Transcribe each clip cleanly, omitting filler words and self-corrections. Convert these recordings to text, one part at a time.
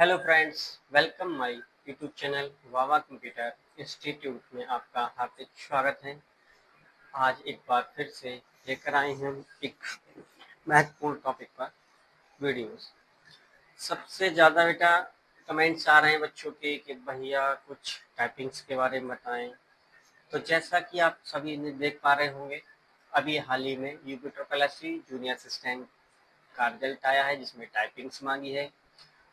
Hello friends, welcome my YouTube channel वावा computer institute में आपका हार्दिक स्वागत है। आज एक बार फिर से लेकर आए हैं हम एक महत्वपूर्ण टॉपिक पर वीडियोस। सबसे ज़्यादा बेटा कमेंट्स आ रहे हैं बच्चों के कि भैया कुछ टाइपिंग्स के बारे में बताएं। तो जैसा कि आप सभी ने देख पा रहे होंगे, अभी हाल ही में यूपी जूनियर असिस्टेंट का रिजल्ट आया है जिसमें टाइपिंग्स मांगी है।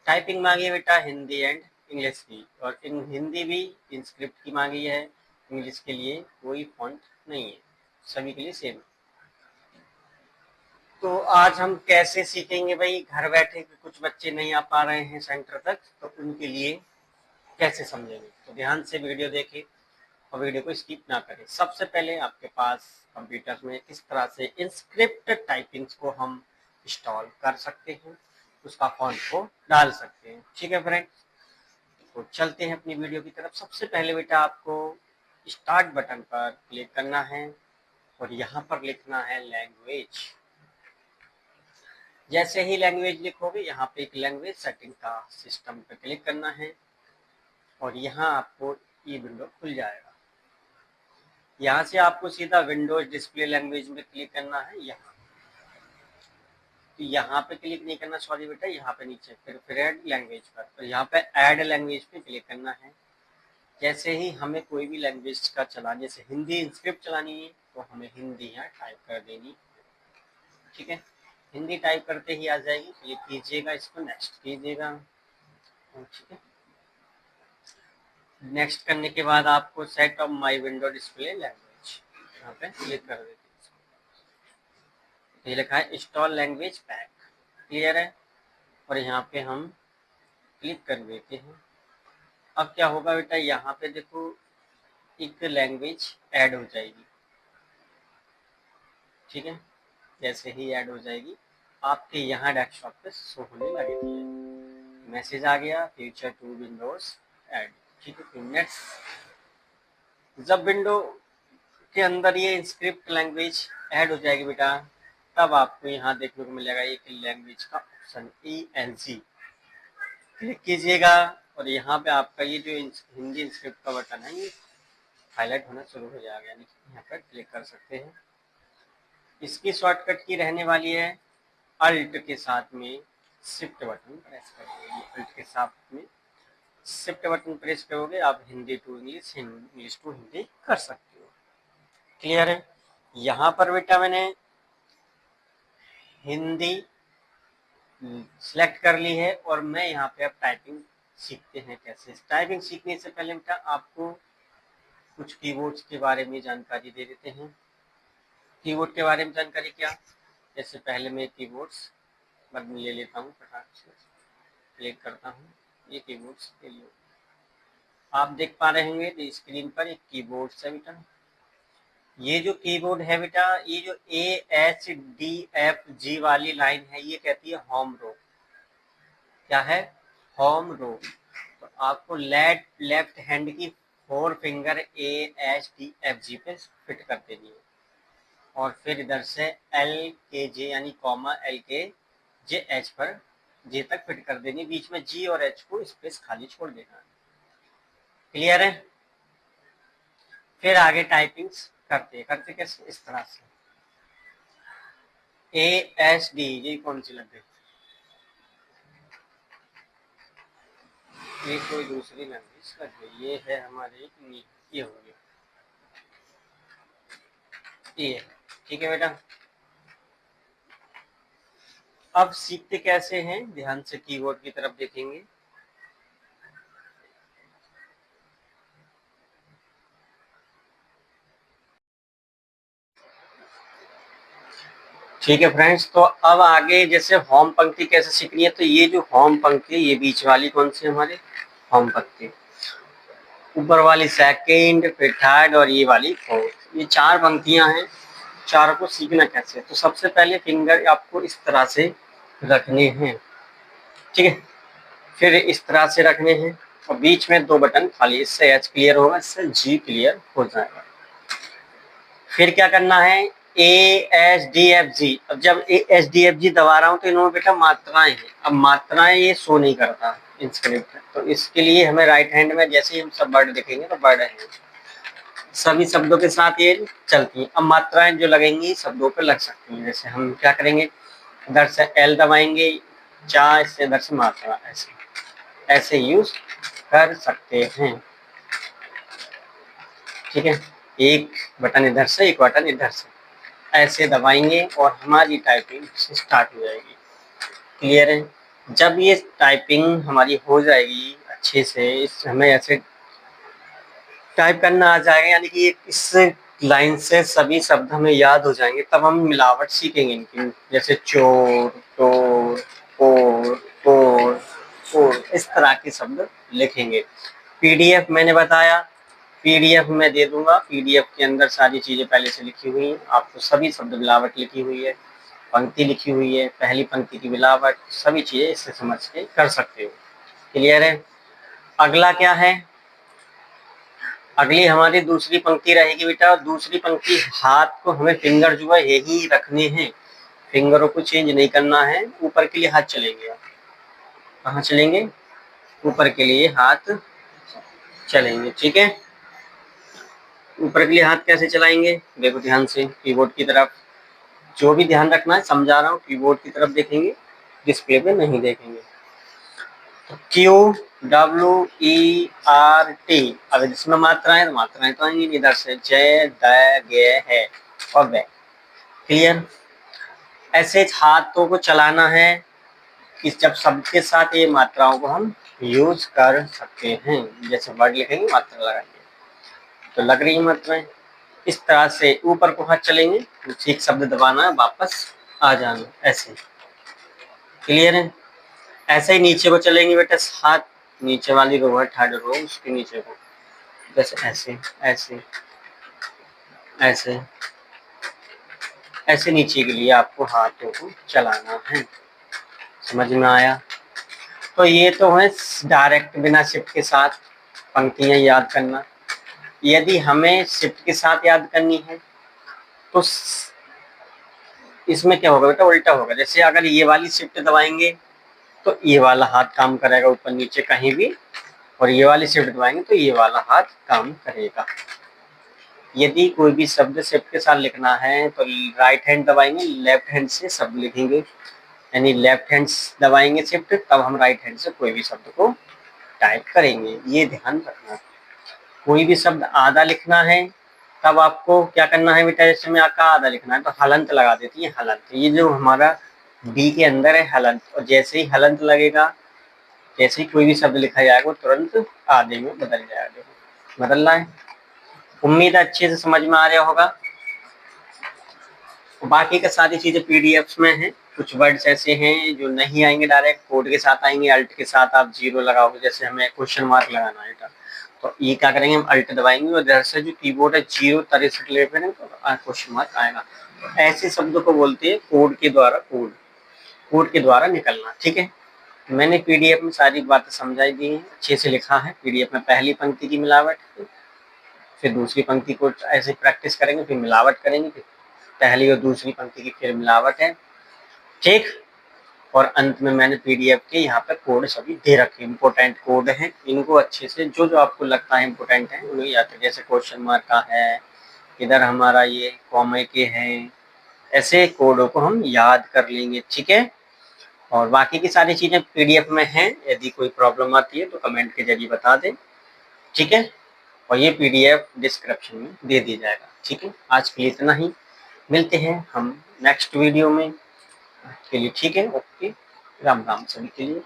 टाइपिंग मांगी है बेटा हिंदी एंड इंग्लिश की, और इन हिंदी भी इन स्क्रिप्ट की मांगी है। इंग्लिश के लिए कोई फॉन्ट नहीं है, सभी के लिए सेम। तो आज हम कैसे सीखेंगे भाई, घर बैठे कुछ बच्चे नहीं आ पा रहे हैं सेंटर तक, तो उनके लिए कैसे समझेंगे। तो ध्यान से वीडियो देखें और वीडियो को स्किप ना करें। सबसे पहले आपके पास कंप्यूटर में किस तरह से इंस्क्रिप्ट टाइपिंग्स को हम इंस्टॉल कर सकते हैं, उसका फॉन्ट को डाल सकते हैं। ठीक है फ्रेंड्स, तो चलते हैं अपनी वीडियो की तरफ। सबसे पहले बेटा आपको स्टार्ट बटन पर क्लिक करना है और यहाँ पर लिखना है लैंग्वेज। जैसे ही लैंग्वेज लिखोगे यहाँ पे एक लैंग्वेज सेटिंग का सिस्टम पे क्लिक करना है और यहाँ आपको ये विंडो खुल जाएगा। यहाँ से आपको सीधा विंडोज डिस्प्ले लैंग्वेज में क्लिक करना है। यहाँ पे क्लिक नहीं करना, सॉरी बेटा, यहाँ पे नीचे फिर ऐड लैंग्वेज पर, तो यहाँ पे ऐड लैंग्वेज पे क्लिक करना है। जैसे ही हमें कोई भी लैंग्वेज का चलाने, जैसे हिंदी इंस्क्रिप्ट चलानी है तो हमें हिंदी यहाँ टाइप कर देनी। ठीक है, हिंदी टाइप करते ही आ जाएगी। क्लिक कीजिएगा, इसको नेक्स्ट कीजिएगा। ठीक है, नेक्स्ट करने के बाद आपको set of my window display language यहाँ पे क्लिक कर देते हैं। ये लिखा है इंस्टॉल लैंग्वेज पैक, क्लियर है, और यहाँ पे हम क्लिक कर देते हैं। अब क्या होगा बेटा, यहाँ पे देखो एक लैंग्वेज ऐड हो जाएगी। ठीक है, जैसे ही ऐड हो जाएगी आपके यहाँ डेस्कटॉप पे शो होने लगेगी। मैसेज आ गया, फ्यूचर टू विंडोज ऐड। ठीक है, तो नेक्स्ट जब विंडो के अंदर ये स्क्रिप्ट लैंग्वेज ऐड हो जाएगी बेटा, तब आपको यहाँ देखने को मिलेगा एक लैंग्वेज का ऑप्शन ELG, क्लिक कीजिएगा और यहाँ पे आपका ये जो हिंदी स्क्रिप्ट का बटन है ये हाईलाइट होना शुरू हो जाएगा, यानी कि यहाँ पर क्लिक कर सकते हैं। इसकी शॉर्टकट की रहने वाली है अल्ट के साथ में शिफ्ट बटन प्रेस करोगे। अल्ट के साथ में शिफ्ट बटन प्रेस करोगे, आप Hindi to English, English to Hindi कर सकते हो। क्लियर है, यहाँ पर बेटा मैंने हिंदी सिलेक्ट कर ली है और मैं यहाँ पे अब टाइपिंग सीखते हैं कैसे। टाइपिंग सीखने से पहले बेटा आपको कुछ कीबोर्ड्स के बारे में जानकारी दे देते हैं। कीबोर्ड के बारे में जानकारी क्या, जैसे पहले मैं कीबोर्ड्स बटन ले लेता हूँ, फटाक से क्लिक करता हूँ। ये कीबोर्ड्स के लिए आप देख पा रहे होंगे स्क्रीन पर एक कीबोर्ड है बेटा। ये जो कीबोर्ड है बेटा, ये जो AHDFG वाली लाइन है ये कहती है होम रो। क्या है? होम रो। तो आपको लेफ्ट हैंड की 4 फिंगर AHDFG पे फिट कर देनी है और फिर इधर से LKJ यानी कॉमा LKJH पर J तक फिट कर देनी, बीच में G और H को स्पेस खाली छोड़ देना। क्लियर है? फिर आगे टाइपिंग्स करते कैसे, इस तरह से ASD, ये कौन सी लग गई, ये कोई दूसरी लैंग्वेज लग गई। ये है हमारे, ये हो गया ये। ठीक है बेटा, अब सीखते कैसे हैं, ध्यान से कीबोर्ड की तरफ देखेंगे। ठीक है फ्रेंड्स, तो अब आगे जैसे होम पंक्ति कैसे सीखनी है, तो ये जो होम पंक्ति, ये बीच वाली कौन सी हमारे होम पंक्ति, ऊपर वाली सेकंड, फिर थर्ड और ये वाली फोर्थ, ये 4 पंक्तियां हैं। चारों को सीखना कैसे, तो सबसे पहले फिंगर आपको इस तरह से रखने हैं। ठीक है, फिर इस तरह से रखने हैं और बीच में 2 बटन खाली, इससे H क्लियर होगा, इससे G क्लियर हो जाएगा। फिर क्या करना है, ASDFG। अब जब ASDFG दबा रहा हूँ तो इन्होंने बेटा मात्राएं हैं, अब मात्राएं ये शो नहीं करता इंस्क्रिप्ट, तो इसके लिए हमें राइट हैंड में जैसे ही हम सब वर्ड लिखेंगे तो वर्ड है सभी शब्दों के साथ ये चलती हैं। अब मात्राएं जो लगेंगी शब्दों पर लग सकती हैं, जैसे हम क्या करेंगे, इधर से L दबाएंगे, चा इससे इधर से मात्रा, ऐसे ऐसे यूज कर सकते हैं। ठीक है, एक बटन इधर से, एक बटन इधर से, ऐसे दबाएंगे और हमारी टाइपिंग स्टार्ट हो जाएगी। क्लियर है? जब ये टाइपिंग हमारी हो जाएगी अच्छे से, हमें ऐसे टाइप करना आ जाएगा, यानी कि इस लाइन से सभी शब्द हमें याद हो जाएंगे, तब हम मिलावट सीखेंगे इनकी, जैसे चोर, टोर, पोर, पोर, पोर, इस तरह के शब्द लिखेंगे। पीडीएफ मैंने बताया, पीडीएफ में दे दूंगा, पीडीएफ के अंदर सारी चीजें पहले से लिखी हुई हैं, आपको सभी शब्द मिलावट लिखी हुई है, पंक्ति लिखी हुई है, पहली पंक्ति की मिलावट, सभी चीजें इससे समझ के कर सकते हो। क्लियर है? अगला क्या है, अगली हमारी दूसरी पंक्ति रहेगी बेटा। दूसरी पंक्ति, हाथ को हमें फिंगर जो है यही रखने हैं, फिंगरों को चेंज नहीं करना है। ऊपर के लिए हाथ चलेंगे, आप कहाँ चलेंगे, ऊपर के लिए हाथ चलेंगे। ठीक है, ऊपर के लिए हाथ कैसे चलाएंगे, देखो ध्यान से कीबोर्ड की तरफ, जो भी ध्यान रखना है समझा रहा हूँ, कीबोर्ड की तरफ देखेंगे, डिस्प्ले पे नहीं देखेंगे। QWERT, अगर जिसमें मात्राएं तो मात्राएं तो आएंगी इधर से, जय, द, गे, है और वे। क्लियर? ऐसे हाथों को चलाना है कि जब शब्द के साथ ये मात्राओं को हम यूज कर सकते हैं, जैसे वर्ड लिखेंगे मात्रा लगाएंगे तो लग रही है मात्राएं। इस तरह से ऊपर को हाथ चलेंगे, ठीक शब्द दबाना है, वापस आ जाना, ऐसे। क्लियर है? ऐसे ही नीचे को चलेंगे बेटा, हाथ नीचे वाली रो है, थर्ड रो, उसके नीचे को, जैसे ऐसे ऐसे ऐसे ऐसे नीचे के लिए आपको हाथों को चलाना है। समझ में आया? तो ये तो है डायरेक्ट बिना शिफ्ट के साथ पंक्तियां याद करना। यदि हमें शिफ्ट के साथ याद करनी है तो इसमें क्या होगा बेटा, उल्टा होगा। जैसे अगर ये वाली शिफ्ट दबाएंगे तो ये वाला हाथ काम करेगा ऊपर नीचे कहीं भी, और ये वाली शिफ्ट दबाएंगे तो ये वाला हाथ काम करेगा। यदि कोई भी शब्द शिफ्ट के साथ लिखना है तो राइट हैंड दबाएंगे, लेफ्ट हैंड से शब्द लिखेंगे, यानी लेफ्ट हैंड दबाएंगे शिफ्ट, तब हम राइट हैंड से कोई भी शब्द को टाइप करेंगे। ये ध्यान रखना। कोई भी शब्द आधा लिखना है तब आपको क्या करना है बेटा, जैसे में आपका आधा लिखना है तो हलंत लगा देती है, हलंत। ये जो हमारा बी के अंदर है हलंत, और जैसे ही हलंत लगेगा, जैसे ही कोई भी शब्द लिखा जाएगा वो तुरंत आधे में बदल जाएगा। बदल रहा है? उम्मीद है अच्छे से समझ में आ रहा होगा। बाकी का सारी चीजें पीडीएफ में है। कुछ वर्ड्स ऐसे हैं जो नहीं आएंगे डायरेक्ट, कोड के साथ आएंगे, अल्ट के साथ आप जीरो लगाओगे, जैसे हमें क्वेश्चन मार्क लगाना है तो ये क्या करेंगे, हम अल्ट दबाएंगे और इधर से जो कीबोर्ड है 063 लेते हैं तो क्वेश्चन मार्क आएगा। तो ऐसे शब्दों को बोलते हैं कोड के द्वारा, कोड के द्वारा निकलना। ठीक है, मैंने पीडीएफ में सारी बातें समझाई दी हैं, अच्छे से लिखा है। पीडीएफ में पहली पंक्ति की मिलावट, फिर दूसरी पंक्ति को ऐसे प्रैक्टिस करेंगे, फिर मिलावट करेंगे, फिर पहली और दूसरी पंक्ति की फिर मिलावट है। ठीक, और अंत में मैंने पीडीएफ के यहाँ पे कोड सभी दे रखे, इंपोर्टेंट कोड हैं, इनको अच्छे से जो जो आपको लगता है इंपोर्टेंट है उन्हें याद करें। जैसे क्वेश्चन मार्क का है, इधर हमारा ये कॉमे के हैं, ऐसे कोडों को हम याद कर लेंगे। ठीक है, और बाकी की सारी चीजें पीडीएफ में हैं, यदि कोई प्रॉब्लम आती है तो कमेंट के जरिए बता दें। ठीक है, और ये पीडीएफ डिस्क्रिप्शन में दे दिया जाएगा। ठीक है, आज के लिए इतना ही, मिलते हैं हम नेक्स्ट वीडियो में। के लिए ठीक है, ओके, राम राम सभी के लिए।